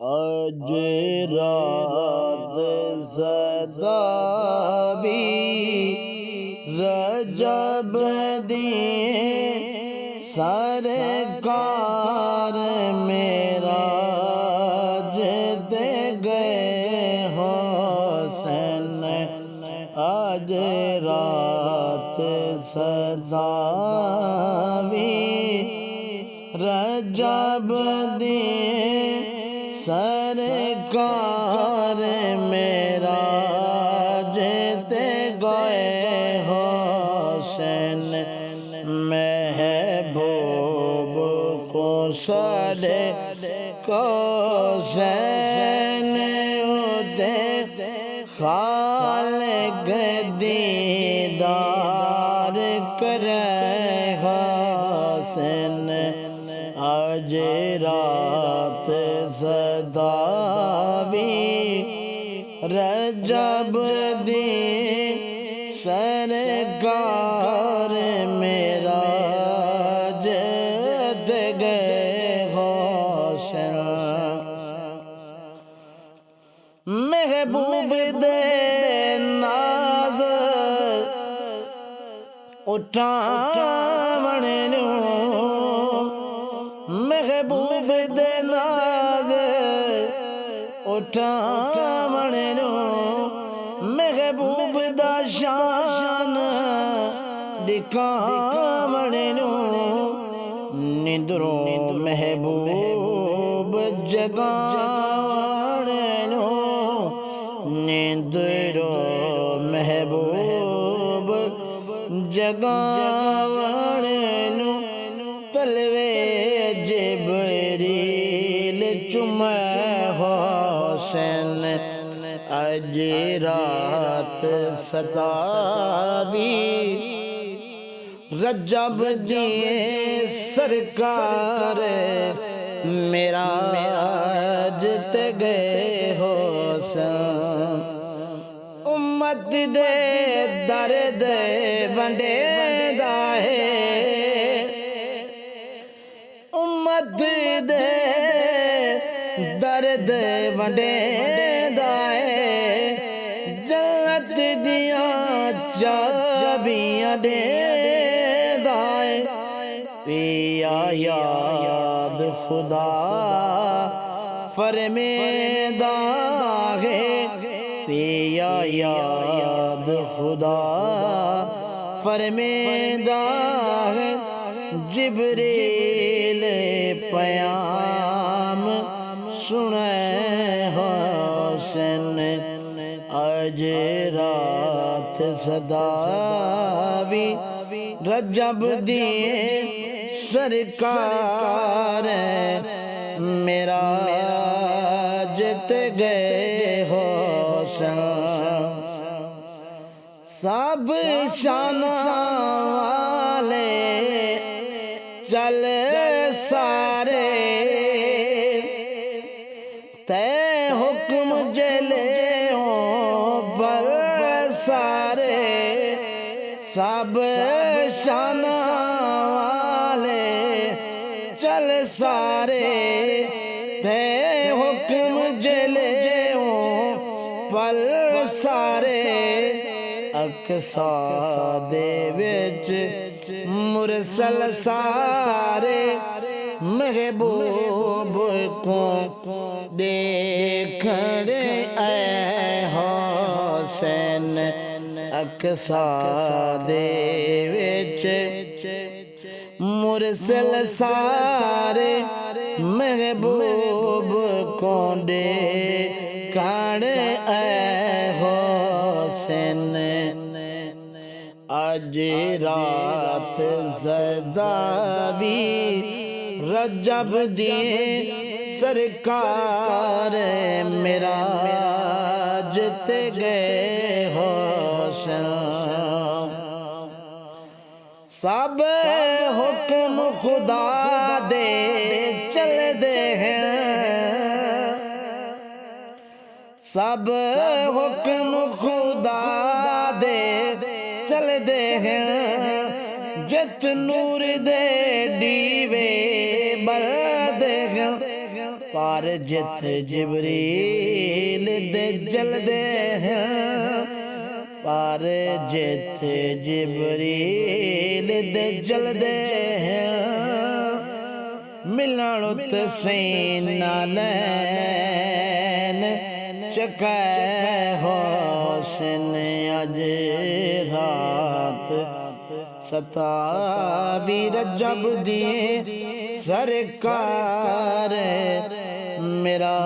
آج رات صداوی رجب دیے سرکار میرا دے گئے حسین آج رات صداوی رجب دیے سرکار میرا جتے گئے حسین محبوب کو سڑے کو حسین اتے خالق دیدار کرے حسین آج رات صداوی رجب دی سرکار میرا جد گئے حسین محبوب دے ناز اٹھاون محبوب دے ناز اٹھاون محبوب دا شان دکھاون نیندروں محبوب جگاون نیندروں محبوب جگاون تلوے جبریل چمے حسین آج رات صداوی رجب دیے سرکار میرا جتے گئے حسین امت دے درد ونڈے داہے امت دے درد ونڈے دائے جنت دیاں چابیاں دے دائے پیا یاد خدا فرمیدہ ہے پیا یاد خدا فرمیدہ ہے جبریل پیام سنے حسین آج رات صداوی رجب دیے سرکار میرا جتے گئے حسین سب شان والے چل سارے تے حکم جلے ہوں پر سارے سب شان والے چل سارے تے حکم جلے ہوں پر سارے اقصا دے وچ مرسل سارے محبوب کو دیکھنے اے حسین اقصا دے وچ مرسل سارے محبوب کو دیکھنے اے حسین آج رات صداوی رجب دیے سرکار میرا جتے گئے حسین سب حکم خدا دے چل دے ہیں سب حکم خدا دے چل دے ہیں جت نور دے دیوے بل دے ہیں پر جتھے جبریل دے جلدے ہیں پر جتھے جبریل دے جلدے ہیں ملن ات سینہ نین چکے حسن اج رات ستاوی رجب دیے سرکار میرا